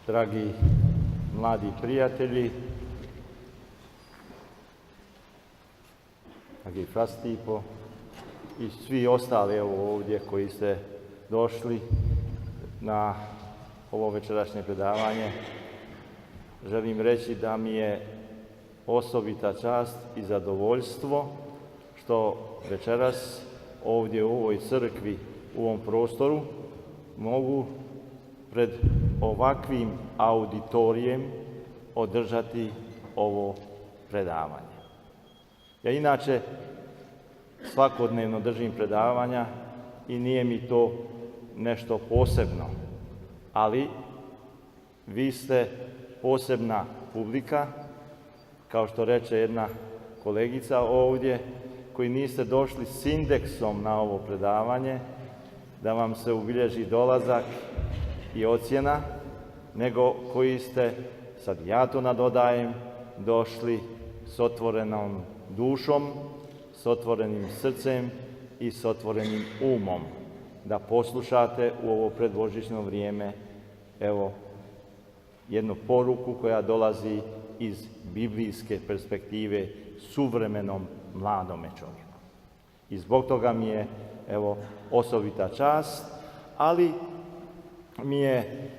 dragi mladi prijatelji, dragi Fra Stipo i svi ostali ovdje koji ste došli na ovo večerašnje predavanje, želim reći da mi je osobita čast i zadovoljstvo što večeras ovdje u ovoj crkvi, u ovom prostoru, mogu pred ovakvim auditorijem održati ovo predavanje. Ja inače svakodnevno držim predavanja i nije mi to nešto posebno, ali vi ste posebna publika, kao što reče jedna kolegica ovdje, koji niste došli s indeksom na ovo predavanje, da vam se ubilježi dolazak i ocjena, nego koji ste, sad ja to nadodajem, došli s otvorenom dušom, s otvorenim srcem i s otvorenim umom, da poslušate u ovo predbožićno vrijeme, evo, jednu poruku koja dolazi iz biblijske perspektive suvremenom mladome čovjeku. I zbog toga mi je, evo, osobita čast, ali mi je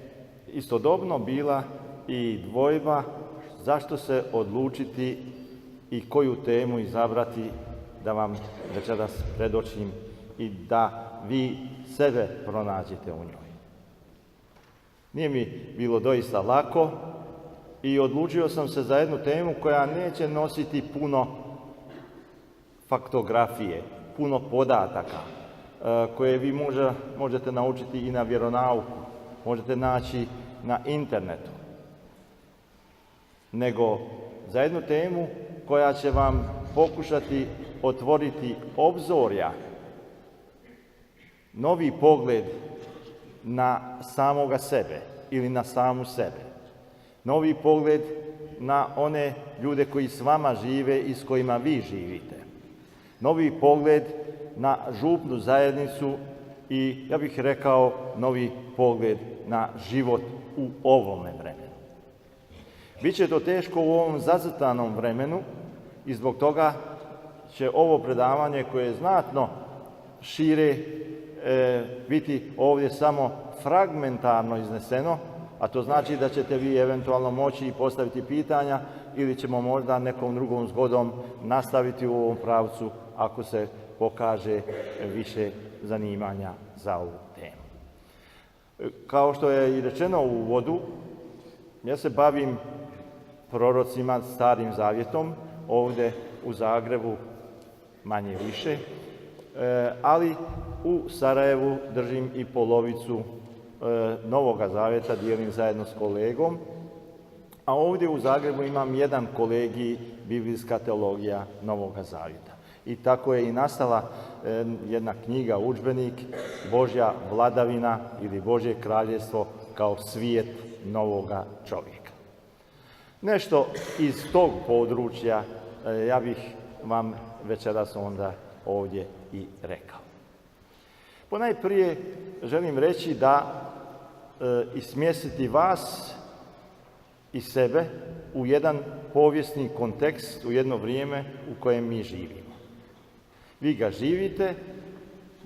istodobno bila i dvojba zašto se odlučiti i koju temu izabrati da vam večeras predočim i da vi sebe pronađete u njoj. Nije mi bilo doista lako i odlučio sam se za jednu temu koja neće nositi puno faktografije, puno podataka koje vi možete naučiti i na vjeronauku, možete naći na internetu, nego za jednu temu koja će vam pokušati otvoriti obzorja, novi pogled na samoga sebe ili na samu sebe, novi pogled na one ljude koji s vama žive i s kojima vi živite, novi pogled na župnu zajednicu i, ja bih rekao, novi pogled na život u ovome vremenu. Biće to teško u ovom zacrtanom vremenu i zbog toga će ovo predavanje, koje je znatno šire, biti ovdje samo fragmentarno izneseno, a to znači da ćete vi eventualno moći i postaviti pitanja ili ćemo možda nekom drugom zgodom nastaviti u ovom pravcu ako se pokaže više zanimanja za ovu temu. Kao što je i rečeno u uvodu, ja se bavim prorocima, Starim zavjetom, ovdje u Zagrebu manje više, ali u Sarajevu držim i polovicu Novoga zavjeta, dijelim zajedno s kolegom, a ovdje u Zagrebu imam jedan kolegij, biblijska teologija Novoga zavjeta. I tako je i nastala jedna knjiga, udžbenik, Božja vladavina ili Božje kraljevstvo kao svijet novoga čovjeka. Nešto iz tog područja ja bih vam večeras onda ovdje i rekao. Ponajprije želim reći da smjestiti vas i sebe u jedan povijesni kontekst, u jedno vrijeme u kojem mi živimo. Vi ga živite,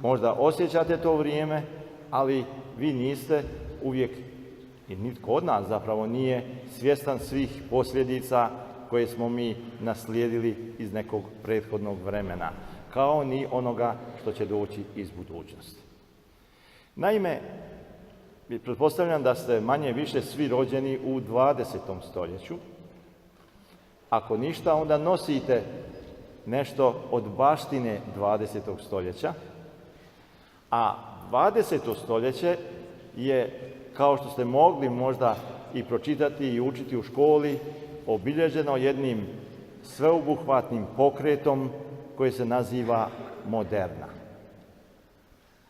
možda osjećate to vrijeme, ali vi niste uvijek, i nitko od nas zapravo nije svjestan svih posljedica koje smo mi naslijedili iz nekog prethodnog vremena, kao ni onoga što će doći iz budućnosti. Naime, pretpostavljam da ste manje više svi rođeni u 20. stoljeću. Ako ništa, onda nosite nešto od baštine 20. stoljeća, a 20. stoljeće je, kao što ste mogli možda i pročitati i učiti u školi, obilježeno jednim sveobuhvatnim pokretom koji se naziva moderna.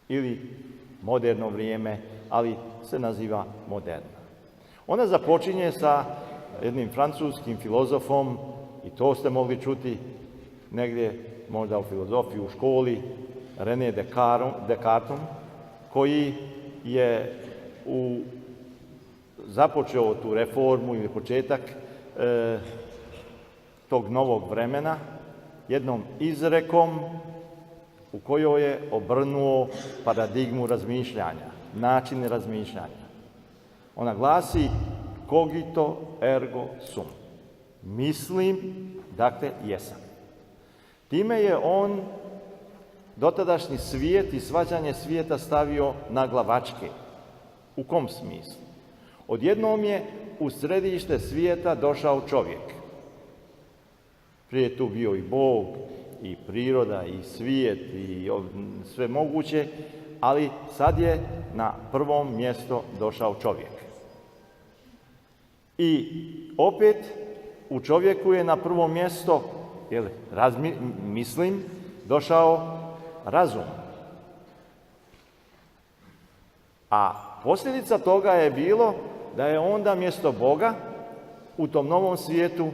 Ili moderno vrijeme, ali se naziva moderna. Ona započinje sa jednim francuskim filozofom, i to ste mogli čuti negdje možda u filozofiji u školi, René Descartesom, koji je u započeo tu reformu ili početak tog novog vremena jednom izrekom u kojoj je obrnuo paradigmu razmišljanja, način razmišljanja. Ona glasi cogito ergo sum. Mislim, dakle jesam. Time je on dotadašnji svijet i shvaćanje svijeta stavio na glavačke. U kom smislu? Odjednom je u središte svijeta došao čovjek. Prije je tu bio i Bog, i priroda, i svijet, i sve moguće, ali sad je na prvo mjesto došao čovjek. I opet u čovjeku je na prvo mjesto, mislim, došao razum. A posljedica toga je bilo da je onda mjesto Boga u tom novom svijetu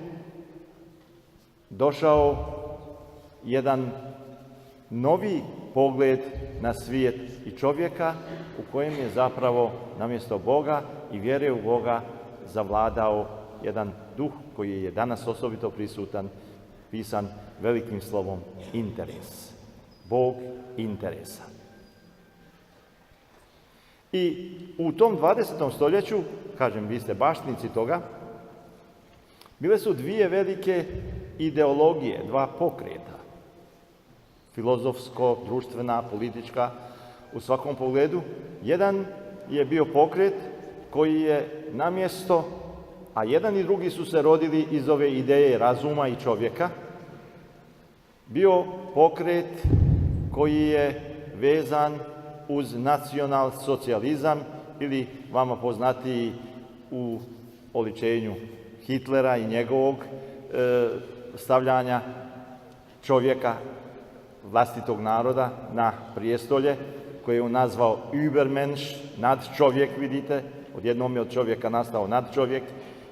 došao jedan novi pogled na svijet i čovjeka u kojem je zapravo namjesto Boga i vjere u Boga zavladao jedan duh koji je danas osobito prisutan, pisan velikim slovom interes. Bog interesa. I u tom 20. stoljeću, kažem, vi ste baštinici toga, bile su dvije velike ideologije, dva pokreta. Filozofsko, društvena, politička, u svakom pogledu. Jedan je bio pokret koji je namjesto, a jedan i drugi su se rodili iz ove ideje razuma i čovjeka, bio pokret koji je vezan uz nacional socijalizam ili vama poznatiji u oličenju Hitlera i njegovog stavljanja čovjeka, vlastitog naroda, na prijestolje, koje je on nazvao Übermensch, nadčovjek, vidite, odjednom je od čovjeka nastao nadčovjek,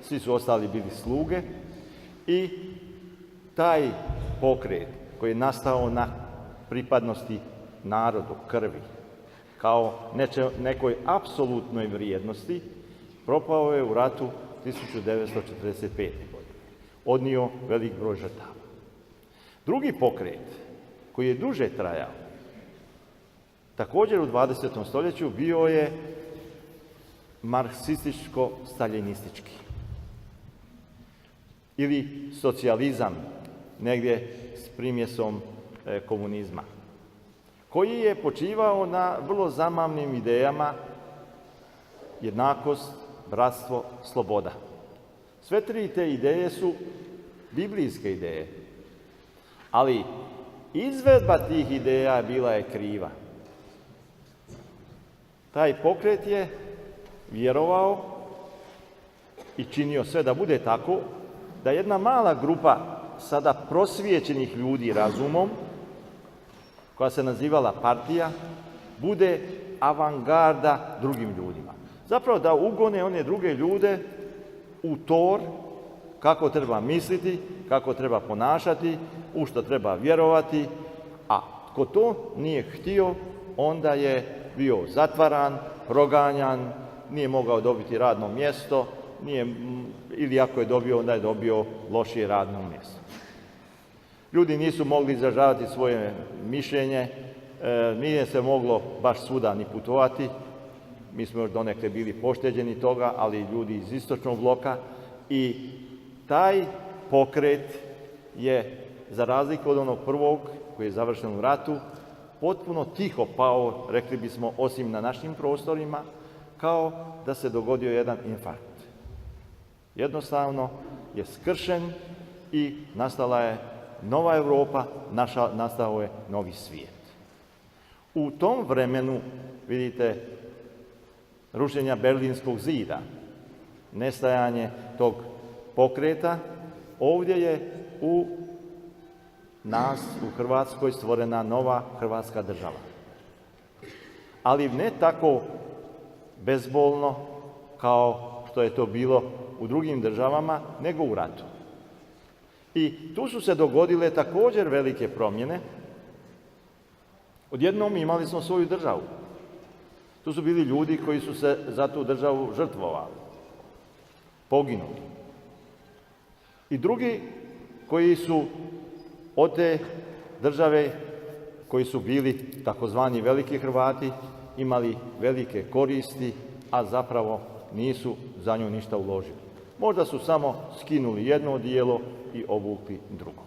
svi su ostali bili sluge. I taj pokret koji je nastao na pripadnosti narodu, krvi, kao nekoj apsolutnoj vrijednosti, propao je u ratu 1945. godine. Odnio velik broj žrtava. Drugi pokret, koji je duže trajao, također u 20. stoljeću, bio je marksističko-staljinistički. Ili socijalizam, negdje s primjesom komunizma, koji je počivao na vrlo zamavnim idejama: jednakost, bratstvo, sloboda. Sve tri te ideje su biblijske ideje, ali izvedba tih ideja bila je kriva. Taj pokret je vjerovao i činio sve da bude tako, da jedna mala grupa sada prosvijećenih ljudi razumom, koja se nazivala partija, bude avangarda drugim ljudima. Zapravo da ugone one druge ljude u tor kako treba misliti, kako treba ponašati, u što treba vjerovati, a tko to nije htio, onda je bio zatvaran, proganjan, nije mogao dobiti radno mjesto, ili ako je dobio, onda je dobio lošije radno mjesto. Ljudi nisu mogli izražavati svoje mišljenje, nije se moglo baš svuda ni putovati. Mi smo još donekle bili pošteđeni toga, ali ljudi iz istočnog bloka. I taj pokret je, za razliku od onog prvog, koji je završen u ratu, potpuno tiho pao, rekli bismo, osim na našim prostorima, kao da se dogodio jedan infarkt. Jednostavno je skršen i nastala je nova Europa, nastao je novi svijet. U tom vremenu, vidite, rušenja Berlinskog zida, nestajanje tog pokreta, ovdje je u nas, u Hrvatskoj, stvorena nova Hrvatska država. Ali ne tako bezbolno kao što je to bilo u drugim državama, nego u ratu. I tu su se dogodile također velike promjene. Odjednom imali smo svoju državu. Tu su bili ljudi koji su se za tu državu žrtvovali. poginuli. I drugi koji su od te države, koji su bili takozvani veliki Hrvati, imali velike koristi, a zapravo nisu za nju ništa uložili. Možda su samo skinuli jedno odijelo i obukli drugo.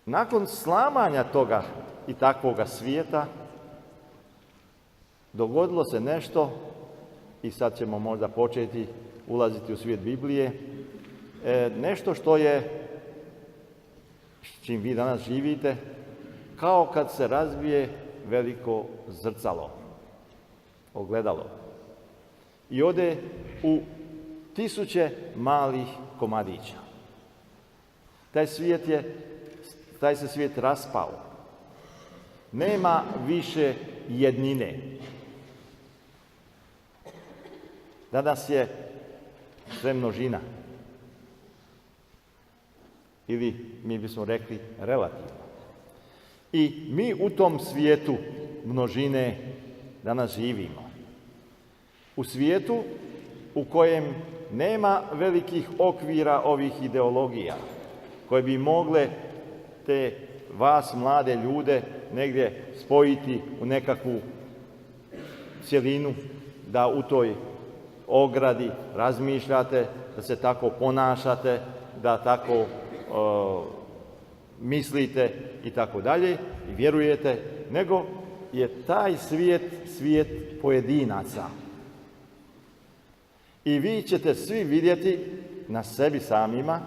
Nakon slamanja toga i takvoga svijeta, dogodilo se nešto, i sad ćemo možda početi ulaziti u svijet Biblije, nešto što je, s čim vi danas živite, kao kad se razbije veliko zrcalo, ogledalo, i ode u tisuće malih komadića. Taj se svijet raspao. Nema više jednine. Danas je sve množina. Ili mi bismo rekli relativno. I mi u tom svijetu množine danas živimo. U svijetu u kojem nema velikih okvira ovih ideologija koje bi mogle te vas mlade ljude negdje spojiti u nekakvu cjelinu, da u toj ogradi razmišljate, da se tako ponašate, da tako mislite i tako dalje i vjerujete, nego je taj svijet pojedinaca. I vi ćete svi vidjeti na sebi samima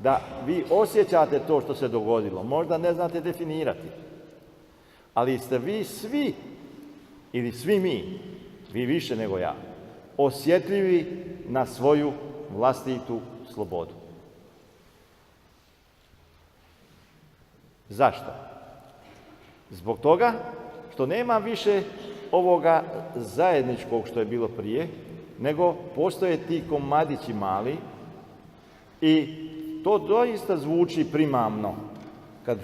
da vi osjećate to što se dogodilo. Možda ne znate definirati, ali ste vi svi, ili svi mi, vi više nego ja, osjetljivi na svoju vlastitu slobodu. Zašto? Zbog toga što nema više ovoga zajedničkog što je bilo prije, nego postoje ti komadići mali i to doista zvuči primamno kad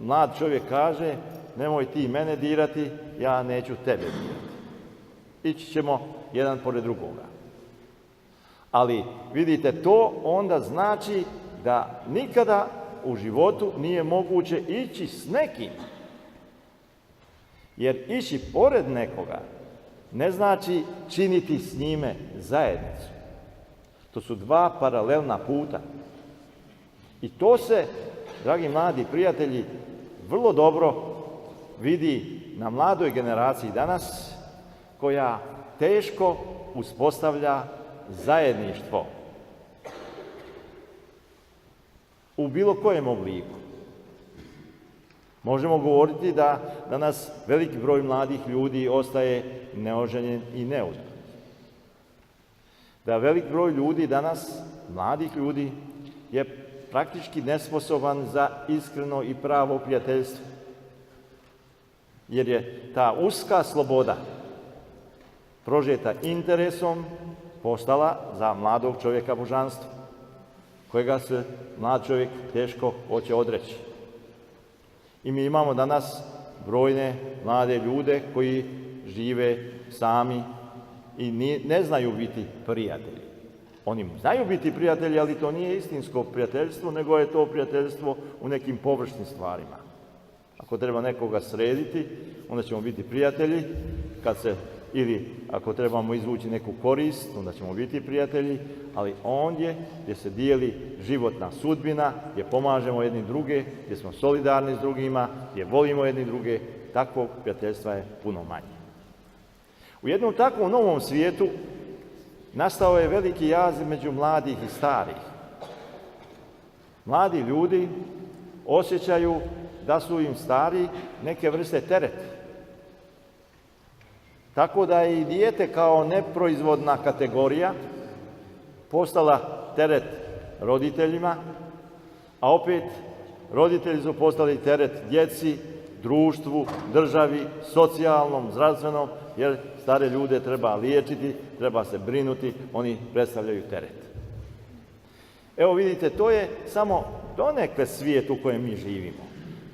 mlad čovjek kaže nemoj ti mene dirati, ja neću tebe dirati. Ići ćemo jedan pored drugoga. Ali vidite, to onda znači da nikada u životu nije moguće ići s nekim. Jer ići pored nekoga ne znači činiti s njime zajednicu. To su dva paralelna puta. I to se, dragi mladi prijatelji, vrlo dobro vidi na mladoj generaciji danas, koja teško uspostavlja zajedništvo u bilo kojem obliku. Možemo govoriti da danas veliki broj mladih ljudi ostaje neoženjen i neudat. Da velik broj ljudi danas, mladih ljudi, je praktički nesposoban za iskreno i pravo prijateljstvo. Jer je ta uska sloboda, prožeta interesom, postala za mladog čovjeka božanstvo, kojega se mlad čovjek teško hoće odreći. I mi imamo danas brojne mlade ljude koji žive sami i ne znaju biti prijatelji. Oni znaju biti prijatelji, ali to nije istinsko prijateljstvo, nego je to prijateljstvo u nekim površnim stvarima. Ako treba nekoga srediti, onda ćemo biti prijatelji, ili ako trebamo izvući neku korist, onda ćemo biti prijatelji, ali ondje gdje se dijeli životna sudbina, gdje pomažemo jedni druge, gdje smo solidarni s drugima, gdje volimo jedni druge, takvog prijateljstva je puno manje. U jednom takvom novom svijetu nastao je veliki jaz među mladih i starih. Mladi ljudi osjećaju da su im stari neke vrste tereta. Tako da je i dijete kao neproizvodna kategorija postala teret roditeljima, a opet roditelji su postali teret djeci, društvu, državi, socijalnom, zdravstvenom, jer stare ljude treba liječiti, treba se brinuti, oni predstavljaju teret. Evo vidite, to je samo donekle svijet u kojem mi živimo.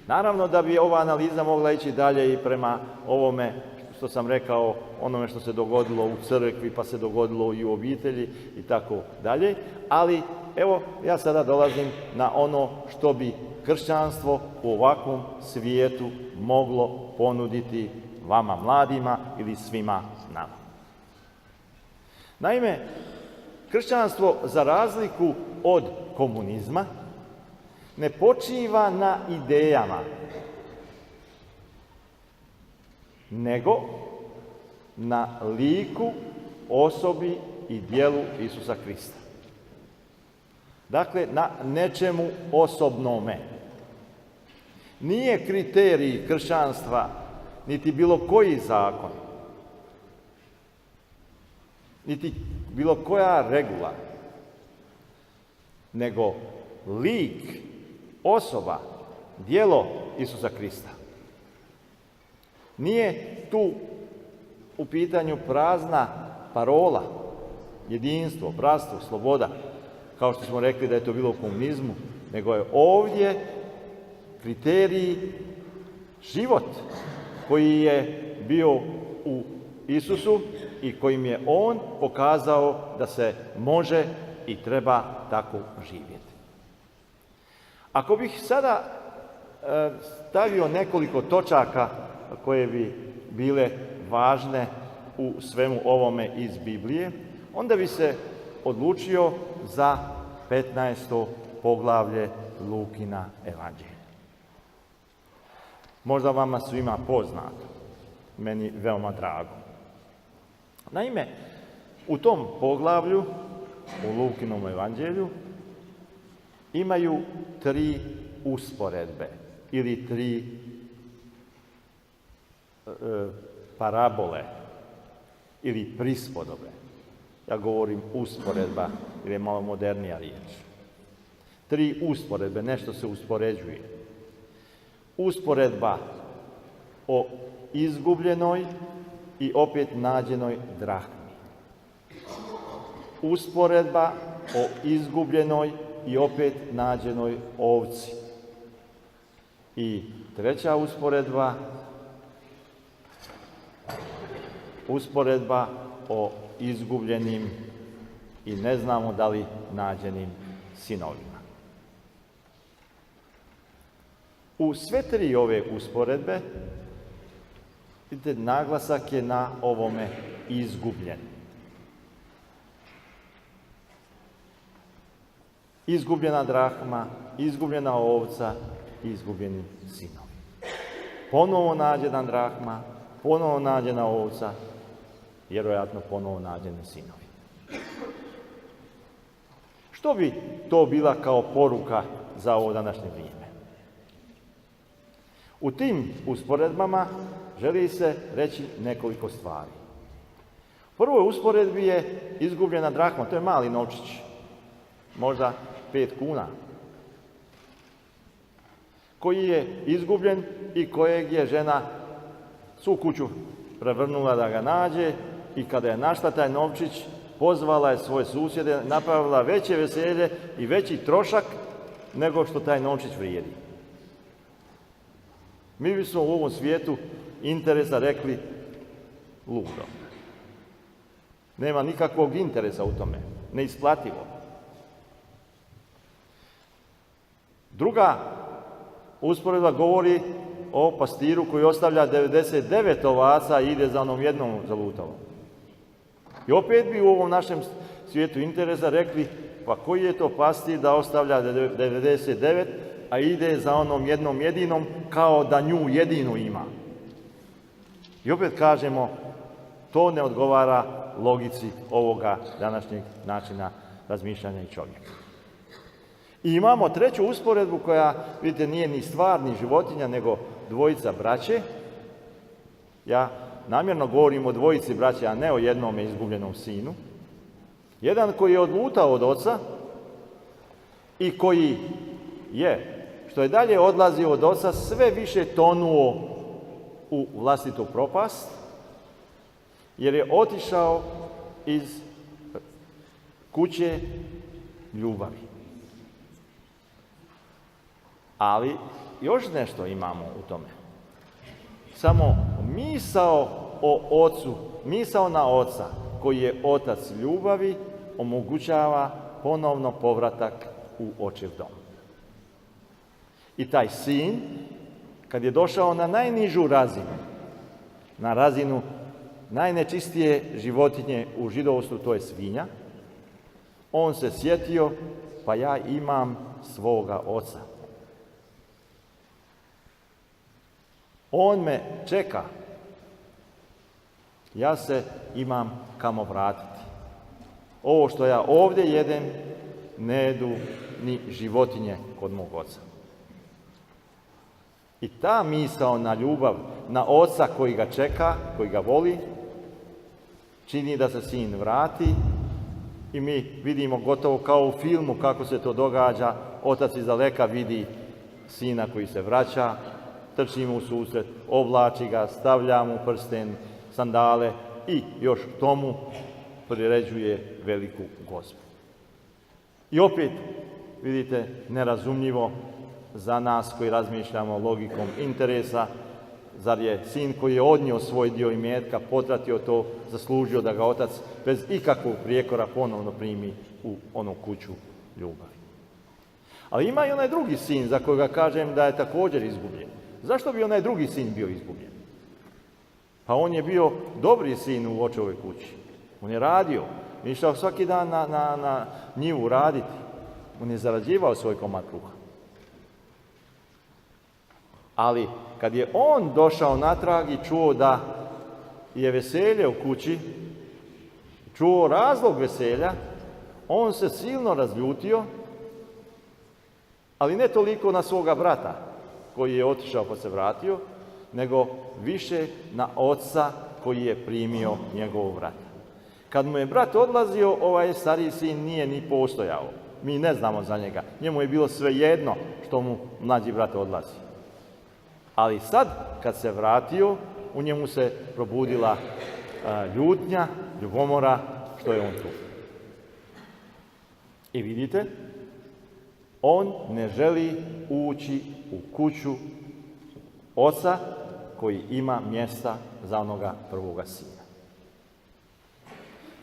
Naravno da bi ova analiza mogla ići dalje i prema ovome što sam rekao, onome što se dogodilo u crkvi, pa se dogodilo i u obitelji i tako dalje. Ali evo, ja sada dolazim na ono što bi kršćanstvo u ovakvom svijetu moglo ponuditi vama mladima ili svima nama. Naime, kršćanstvo, za razliku od komunizma, ne počiva na idejama, nego na liku, osobi i djelu Isusa Krista. Dakle, na nečemu osobnome. Nije kriterij kršćanstva niti bilo koji zakon, niti bilo koja regula, nego lik, osoba, djelo Isusa Krista. Nije tu u pitanju prazna parola, jedinstvo, bratstvo, sloboda, kao što smo rekli da je to bilo u komunizmu, nego je ovdje kriterij život koji je bio u Isusu i kojim je on pokazao da se može i treba tako živjeti. Ako bih sada stavio nekoliko točaka koje bi bile važne u svemu ovome iz Biblije, onda bi se odlučio za 15. poglavlje Lukina evanđelja. Možda vama svima poznato, meni veoma drago. Naime, u tom poglavlju, u Lukinom evanđelju, imaju 3 usporedbe ili 3 parabole ili prispodobe. Ja govorim usporedba, jer je malo modernija riječ. 3 usporedbe, nešto se uspoređuje. Usporedba o izgubljenoj i opet nađenoj drahmi. Usporedba o izgubljenoj i opet nađenoj ovci. I 3. usporedba o izgubljenim i ne znamo da li nađenim sinovima. U sve 3 ove usporedbe, vidite, naglasak je na ovome izgubljen. Izgubljena drahma, izgubljena ovca, izgubljeni sinovi. Ponovo nađena drahma, ponovo nađena ovca, vjerojatno ponovo nađeni sinovi. Što bi to bila kao poruka za ovo današnje vrijeme? U tim usporedbama želi se reći nekoliko stvari. U prvoj usporedbi je izgubljena drahma, to je mali novčić, možda 5 kuna, koji je izgubljen i kojeg je žena svu kuću prevrnula da ga nađe i kada je našla taj novčić, pozvala je svoje susjede, napravila veće veselje i veći trošak nego što taj novčić vrijedi. Mi bismo u ovom svijetu interesa rekli ludo. Nema nikakvog interesa u tome, neisplativo. Druga usporedba govori o pastiru koji ostavlja 99 ovaca i ide za onom jednom zalutavom. I opet bi u ovom našem svijetu interesa rekli, pa koji je to pastir da ostavlja 99, a ide za onom jednom jedinom kao da nju jedinu ima. I opet kažemo, to ne odgovara logici ovoga današnjeg načina razmišljanja i čovjeka. I imamo 3. usporedbu koja, vidite, nije ni stvar, ni životinja, nego dvojica braće. Ja namjerno govorim o dvojici braće, a ne o jednome izgubljenom sinu. Jedan koji je odlutao od oca i koji je, što je dalje odlazio od oca, sve više tonuo u vlastitu propast, jer je otišao iz kuće ljubavi. Ali još nešto imamo u tome. Samo misao o ocu, misao na oca, koji je otac ljubavi, omogućava ponovno povratak u očev dom. I taj sin, kad je došao na najnižu razinu, na razinu najnečistije životinje u židovstvu, to je svinja, on se sjetio, pa ja imam svoga oca. On me čeka. Ja se imam kamo vratiti. Ovo što ja ovdje jedem, ne jedu ni životinje kod mog oca. I ta misao na ljubav, na oca koji ga čeka, koji ga voli, čini da se sin vrati i mi vidimo gotovo kao u filmu kako se to događa. Otac izdaleka vidi sina koji se vraća, trči mu u susret, oblači ga, stavlja mu prsten, sandale i još tomu priređuje veliku gozbu. I opet, vidite, nerazumljivo za nas koji razmišljamo logikom interesa, zar je sin koji je odnio svoj dio imetka, potratio to, zaslužio da ga otac bez ikakvog prijekora ponovno primi u onu kuću ljubavi. Ali ima i onaj drugi sin za kojega kažem da je također izgubljen. Zašto bi onaj drugi sin bio izgubljen? Pa on je bio dobri sin u očevoj kući. On je radio, išao svaki dan na njivu raditi. On je zarađivao svoj komad kruha. Ali kad je on došao natrag i čuo da je veselje u kući, čuo razlog veselja, on se silno razljutio, ali ne toliko na svoga brata koji je otišao pa se vratio, nego više na oca koji je primio njegovog brata. Kad mu je brat odlazio, ovaj stariji sin nije ni postojao. Mi ne znamo za njega. Njemu je bilo svejedno što mu mlađi brat odlazi. Ali sad, kad se vratio, u njemu se probudila ljutnja, ljubomora, što je on tu. I vidite, on ne želi ući u kuću oca koji ima mjesta za onoga prvoga sina.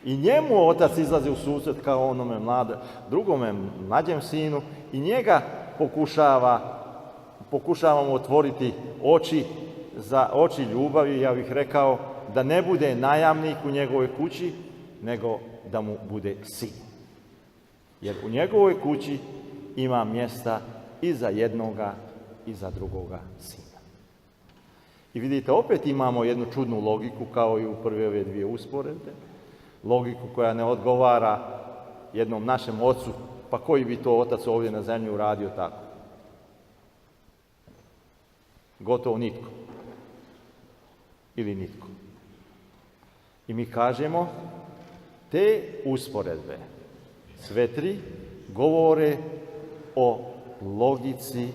I njemu otac izlazi u susret kao onome drugome mlađem sinu i njega pokušavamo otvoriti oči za oči ljubavi, ja bih rekao, da ne bude najamnik u njegovoj kući, nego da mu bude sin. Jer u njegovoj kući ima mjesta i za jednoga i za drugoga sina. I vidite, opet imamo jednu čudnu logiku, kao i u prve ove dvije usporedbe. Logiku koja ne odgovara jednom našem ocu, pa koji bi to otac ovdje na zemlji uradio tako? Gotovo nitko. Ili nitko. I mi kažemo, te usporedbe, sve tri, govore o logici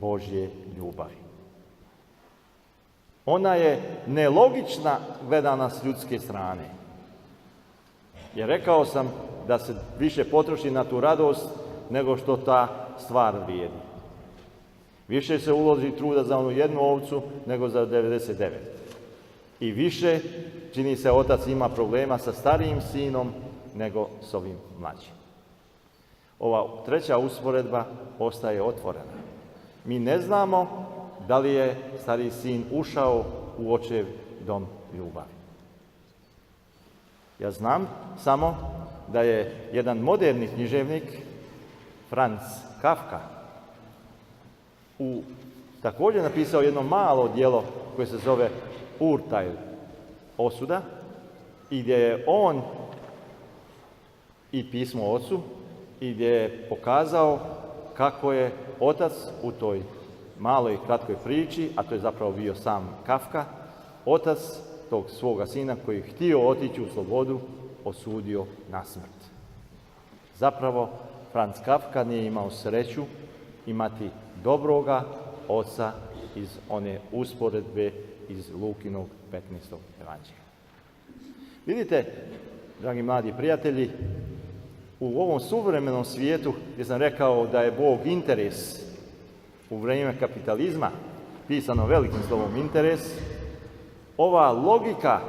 Božje ljubavi. Ona je nelogična gledana s ljudske strane. Jer rekao sam da se više potroši na tu radost nego što ta stvar vrijedi. Više se uloži truda za onu jednu ovcu nego za 99. I više, čini se, otac ima problema sa starijim sinom nego s ovim mlađim. Ova treća usporedba ostaje otvorena. Mi ne znamo da li je stariji sin ušao u očev dom ljubavi. Ja znam samo da je jedan moderni književnik, Franz Kafka, također napisao jedno malo djelo koje se zove Urteil, osuda, i gdje je on i pismo ocu, i gdje je pokazao kako je otac u toj maloj i kratkoj priči, a to je zapravo bio sam Kafka, otac tog svoga sina koji je htio otići u slobodu, osudio na smrt. Zapravo, Franz Kafka nije imao sreću imati dobroga oca iz one usporedbe iz Lukinog 15. evanđelja. Vidite, dragi mladi prijatelji, u ovom suvremenom svijetu, gdje sam rekao da je Bog interes u vrijeme kapitalizma, pisano velikim slovom interes, ova logika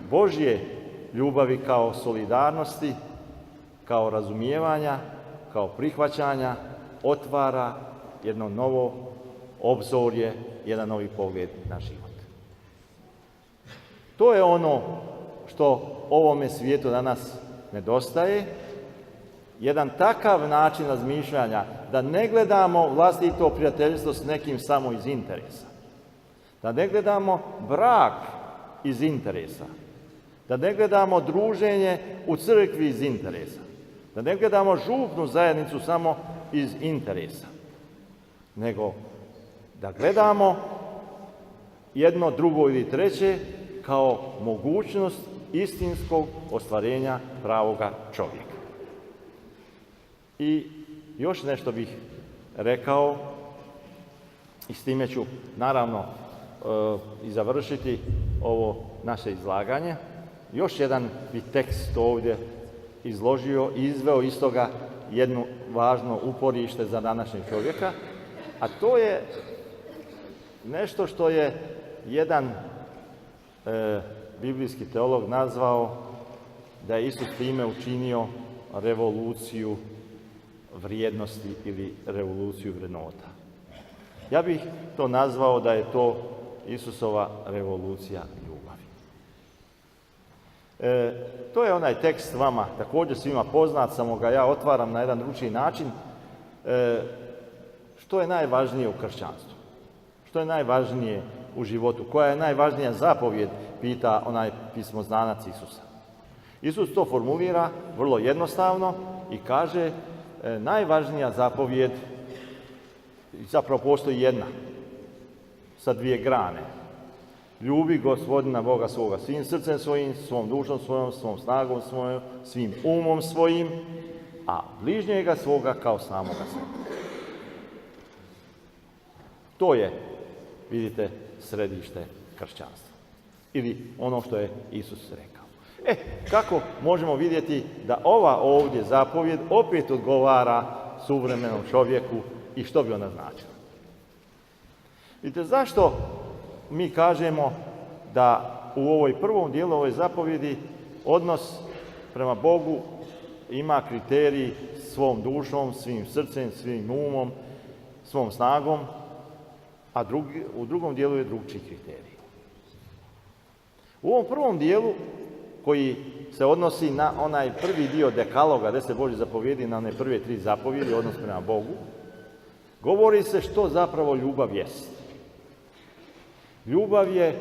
Božje ljubavi kao solidarnosti, kao razumijevanja, kao prihvaćanja, otvara jedno novo obzorje, jedan novi pogled na život. To je ono što ovome svijetu danas nedostaje, jedan takav način razmišljanja da ne gledamo vlastito prijateljstvo s nekim samo iz interesa, da ne gledamo brak iz interesa, da ne gledamo druženje u crkvi iz interesa, da ne gledamo župnu zajednicu samo iz interesa, nego da gledamo jedno, drugo ili treće kao mogućnost istinskog ostvarenja pravoga čovjeka. I još nešto bih rekao, i s time ću naravno i završiti ovo naše izlaganje. Još jedan bi tekst ovdje izložio i izveo iz toga jedno važno uporište za današnjeg čovjeka, a to je nešto što je jedan biblijski teolog nazvao da je Isus time učinio revoluciju vrijednosti ili revoluciju vrednota. Ja bih to nazvao da je to Isusova revolucija ljubavi. To je onaj tekst vama također svima poznat, samo ga ja otvaram na jedan drukčiji način. Što je najvažnije u kršćanstvu? Što je najvažnije u životu? Koja je najvažnija zapovjed, pita onaj pismoznanac Isusa. Isus to formulira vrlo jednostavno i kaže najvažnija zapovjed, zapravo postoji jedna, sa dvije grane. Ljubi Gospodina Boga svoga svim srcem svojim, svom dušom svojom, svom snagom svojom, svim umom svojim, a bližnjega svoga kao samoga sebe. To je, vidite, središte kršćanstva. Ili ono što je Isus rekao. Kako možemo vidjeti da ova ovdje zapovjed opet odgovara suvremenom čovjeku i što bi ona značila? Vidite, zašto mi kažemo da u ovoj prvom dijelu ove zapovjedi odnos prema Bogu ima kriterij svom dušom, svim srcem, svim umom, svom snagom, a u drugom dijelu je drugčiji kriterij. U ovom prvom dijelu, koji se odnosi na onaj prvi dio dekaloga, 10 Božjih zapovjedi, na one prve 3 zapovjedi, odnos prema Bogu, govori se što zapravo ljubav jest. Ljubav je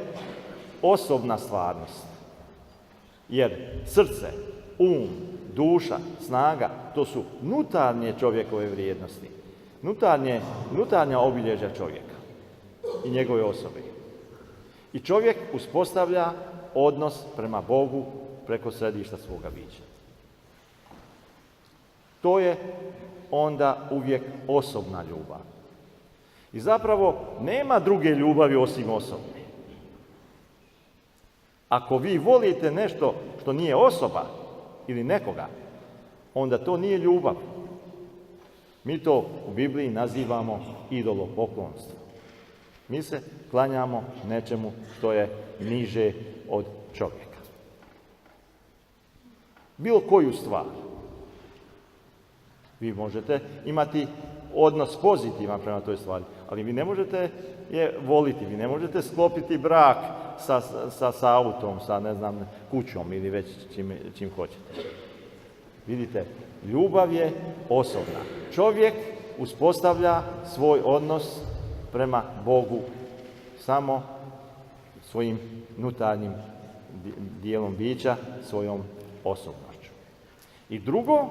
osobna stvarnost, jer srce, um, duša, snaga, to su unutarnje čovjekove vrijednosti, unutarnja obilježja čovjeka i njegove osobe. I čovjek uspostavlja odnos prema Bogu preko središta svoga bića. To je onda uvijek osobna ljubav. I zapravo nema druge ljubavi osim osobne. Ako vi volite nešto što nije osoba ili nekoga, onda to nije ljubav. Mi to u Bibliji nazivamo idolopoklonstvo. Mi se klanjamo nečemu što je niže od čovjeka. Bilo koju stvar. Vi možete imati odnos pozitivan prema toj stvari, ali vi ne možete je voliti, vi ne možete sklopiti brak sa autom, sa ne znam, kućom ili već čim hoćete. Vidite, ljubav je osobna. Čovjek uspostavlja svoj odnos prema Bogu samo svojim unutarnjim dijelom bića, svojom osobnošću. I drugo,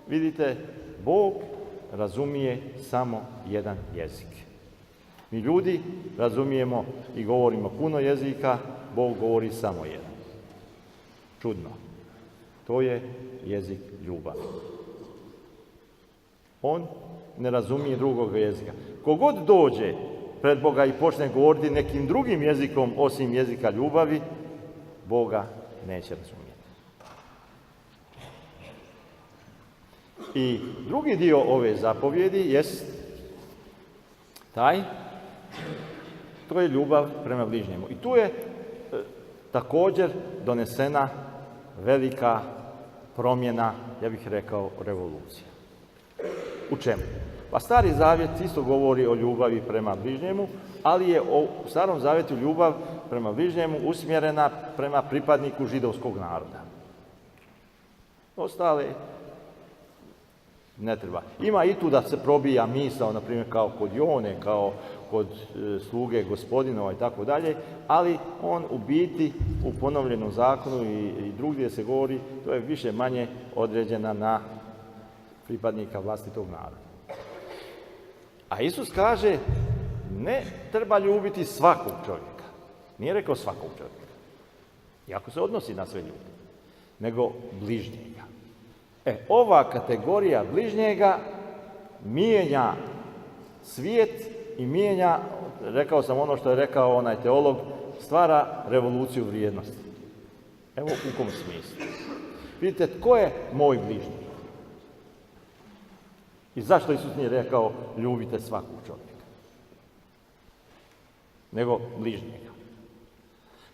vidite, Bog razumije samo jedan jezik. Mi ljudi razumijemo i govorimo puno jezika, Bog govori samo jedan. Čudno. To je jezik ljubavi. On ne razumije drugog jezika. Kogod dođe pred Boga i počne govoriti nekim drugim jezikom osim jezika ljubavi, Boga neće razumjeti. I drugi dio ove zapovjedi jest taj To je ljubav prema bližnjemu. I tu je također donesena velika promjena, ja bih rekao, revolucija. U čemu? Pa Stari Zavjet isto govori o ljubavi prema bližnjemu, ali je u Starom Zavjetu ljubav prema bližnjemu usmjerena prema pripadniku židovskog naroda. Ostale ne treba. Ima i tu da se probija misao, na primjer kao kod Jone, kao kod sluge gospodinova i tako dalje, ali on u biti u ponovljenom zakonu i drugdje se govori, to je više manje određena na pripadnika vlastitog naroda. A Isus kaže, ne treba ljubiti svakog čovjeka. Nije rekao svakog čovjeka. Iako se odnosi na sve ljude. Nego bližnjega. Ova kategorija bližnjega mijenja svijet i mijenja, rekao sam ono što je rekao onaj teolog, stvara revoluciju vrijednosti. Evo u kom smislu. Vidite, tko je moj bližnji? I zašto Isus nije rekao ljubite svakog čovjeka? Nego bližnjega.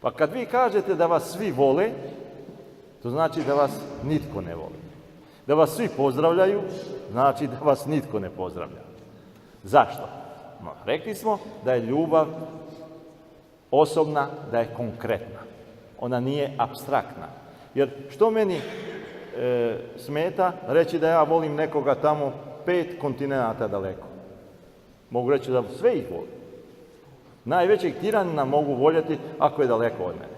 Pa kad vi kažete da vas svi vole, to znači da vas nitko ne voli. Da vas svi pozdravljaju, znači da vas nitko ne pozdravlja. Zašto? Rekli smo da je ljubav osobna, da je konkretna. Ona nije apstraktna. Jer što meni smeta reći da ja volim nekoga tamo 5 kontinenata daleko. Mogu reći da sve ih volim. Najvećeg tiranina mogu voljeti ako je daleko od mene.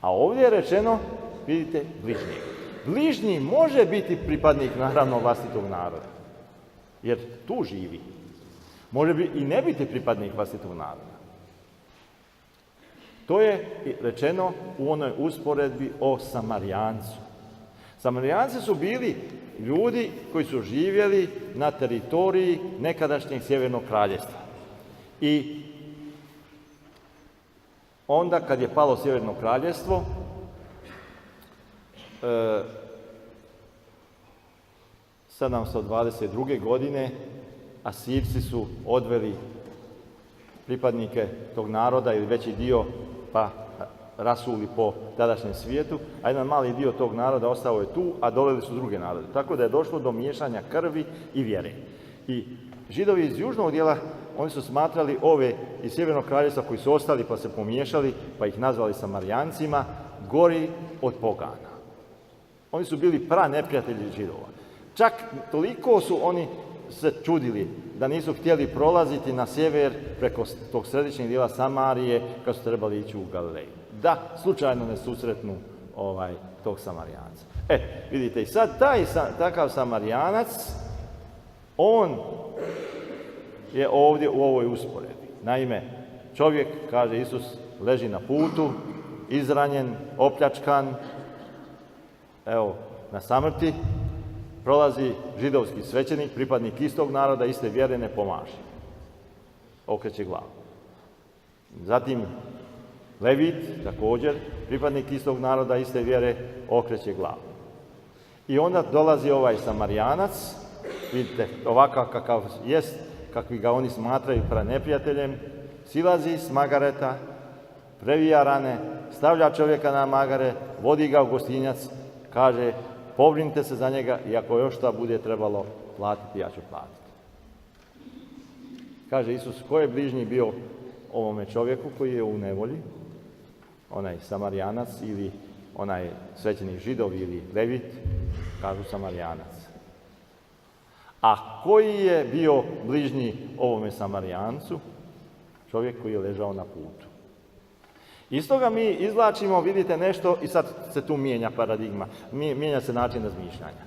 A ovdje je rečeno, vidite, bližnji. Bližnji može biti pripadnik, naravno, vlastitog naroda. Jer tu živi. Može bi i ne biti pripadnik vlastitog naroda. To je rečeno u onoj usporedbi o Samarijancu. Samarijanci su bili ljudi koji su živjeli na teritoriji nekadašnjeg Sjevernog kraljevstva. I onda kad je palo Sjeverno kraljevstvo, e, 722. godine Asirci su odveli pripadnike tog naroda ili veći dio pa rasuli po tadašnjem svijetu, a jedan mali dio tog naroda ostao je tu, a doveli su druge narode. Tako da je došlo do miješanja krvi i vjere. I Židovi iz južnog dijela, oni su smatrali ove iz Sjevernog kraljevstva koji su ostali pa se pomiješali, pa ih nazvali Samarijancima, gori od pogana. Oni su bili neprijatelji Židova. Čak toliko su oni se čudili da nisu htjeli prolaziti na sjever preko tog središnjeg dijela Samarije kad su trebali ići u Galileju. Da slučajno ne susretnu tog Samarijanca. Vidite, i sad takav Samarijanac, on je ovdje u ovoj usporedbi. Naime, čovjek, kaže Isus, leži na putu, izranjen, opljačkan, na samrti, prolazi židovski svećenik, pripadnik istog naroda, iste vjere, ne pomaže. Okreće glavu. Zatim Levit, također, pripadnik istog naroda, iste vjere, okreće glavu. I onda dolazi ovaj Samarijanac, vidite, ovakav kakav jest, kakvi ga oni smatraju neprijateljem, silazi s magareta, previja rane, stavlja čovjeka na magare, vodi ga u gostinjac, kaže, pobrinite se za njega i ako još šta bude trebalo platiti, ja ću platiti. Kaže Isus, ko je bližnji bio ovome čovjeku koji je u nevolji? Onaj Samarijanac ili onaj svećenik Židov ili Levit, kažu Samarijanac. A koji je bio bližnji ovome Samarijancu? Čovjek koji je ležao na putu. Iz toga mi izvlačimo, vidite, nešto i sad se tu mijenja paradigma, mijenja se način razmišljanja.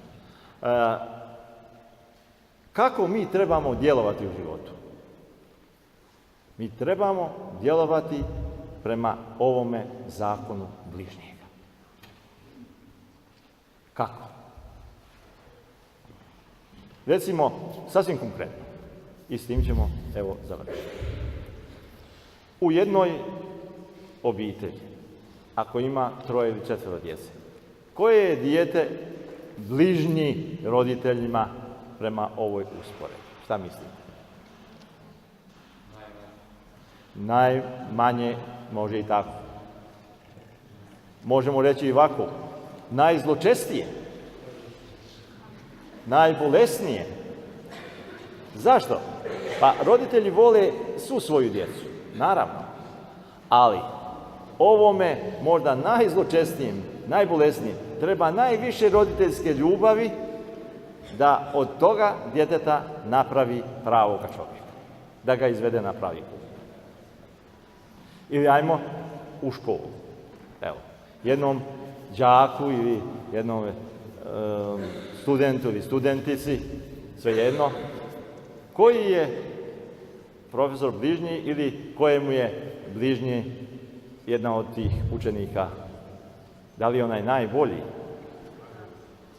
Kako mi trebamo djelovati u životu? Mi trebamo djelovati prema ovome zakonu bližnjega. Kako? Recimo, sasvim konkretno, i s tim ćemo, završiti. U jednoj obitelji, ako ima 3 ili 4 djece, koje je dijete bližnji roditeljima prema ovoj usporedbi? Šta mislite? najmanje, može i tako. Možemo reći i ovako, najzločestije, najbolesnije. Zašto? Pa roditelji vole svu svoju djecu, naravno, ali ovome možda najzločestijem, najbolesnijem treba najviše roditeljske ljubavi da od toga djeteta napravi pravoga čovjeka, da ga izvede na pravi put. Ili ajmo u školu. Evo, jednom đaku ili jednom studentu ili studentici, svejedno, koji je profesor bližnji ili kojemu je bližnji jedna od tih učenika. Da li je onaj najbolji?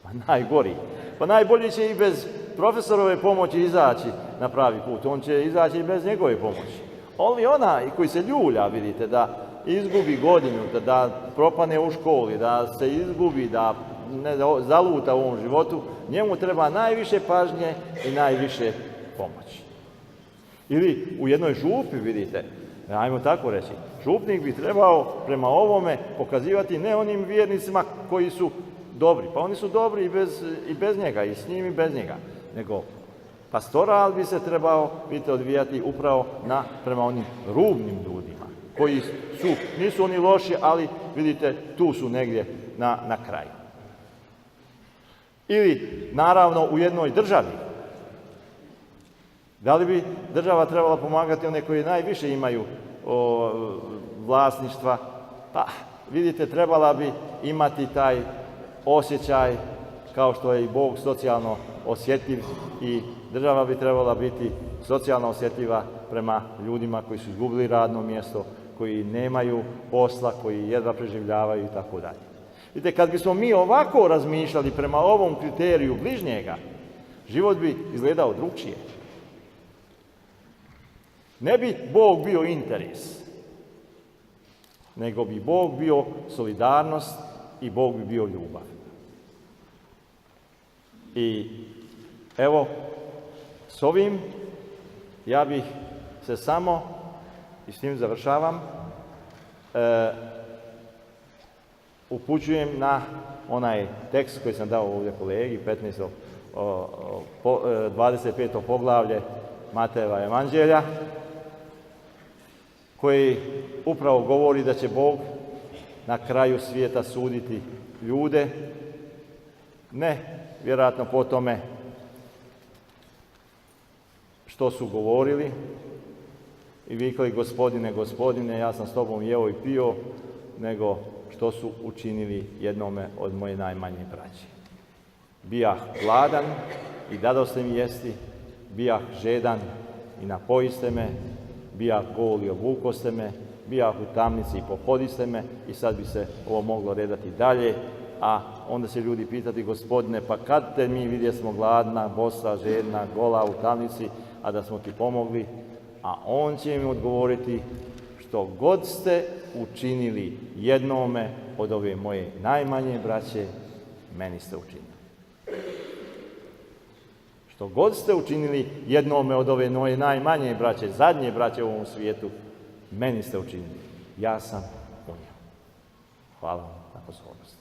Pa najgori. Pa najbolji će i bez profesorove pomoći izaći na pravi put. On će izaći i bez njegove pomoći. Ali onaj koji se ljulja, vidite, da izgubi godinu, da propane u školi, da se izgubi, da ne zaluta u ovom životu, njemu treba najviše pažnje i najviše pomoći. Ili u jednoj župi, vidite, ajmo tako reći, župnik bi trebao prema ovome pokazivati ne onim vjernicima koji su dobri, pa oni su dobri i bez njega, i s njim i bez njega, nego pastoral bi se trebao, vidite, odvijati upravo prema onim rubnim ljudima, koji nisu oni loši, ali vidite, tu su negdje na kraju. Ili, naravno, u jednoj državi. Da li bi država trebala pomagati one koji najviše imaju vlasništva? Pa, vidite, trebala bi imati taj osjećaj, kao što je i Bog socijalno osjetljiv, i država bi trebala biti socijalno osjetljiva prema ljudima koji su izgubili radno mjesto, koji nemaju posla, koji jedva preživljavaju i tako dalje. Vidite, kad bismo mi ovako razmišljali prema ovom kriteriju bližnjega, život bi izgledao drukčije. Ne bi Bog bio interes, nego bi Bog bio solidarnost i Bog bi bio ljubav. I evo, s ovim ja bih se samo, i s tim završavam, upućujem na onaj tekst koji sam dao ovdje kolegi, 25. poglavlje Matejeva evanđelja, koji upravo govori da će Bog na kraju svijeta suditi ljude, ne vjerojatno po tome što su govorili i vikali Gospodine, Gospodine, ja sam s tobom jeo i pio, nego što su učinili jednome od moje najmanje braće. Bijah gladan i dadoste mi jesti, bijah žedan i napojiste me, bijah gol i obukoste me, bijah u tamnici i pohodiste me, i sad bi se ovo moglo redati dalje, a onda se ljudi pitati, Gospodine, pa kad te mi vidjesmo gladna, bosa, žedna, gola u tamnici, a da smo ti pomogli? A on će im odgovoriti, što god ste učinili jednome od ove moje najmanje braće, meni ste učinili. Što god ste učinili jednome od ove moje najmanje braće, zadnje braće u ovom svijetu, meni ste učinili. Ja sam u njemu. Hvala vam na pozornost.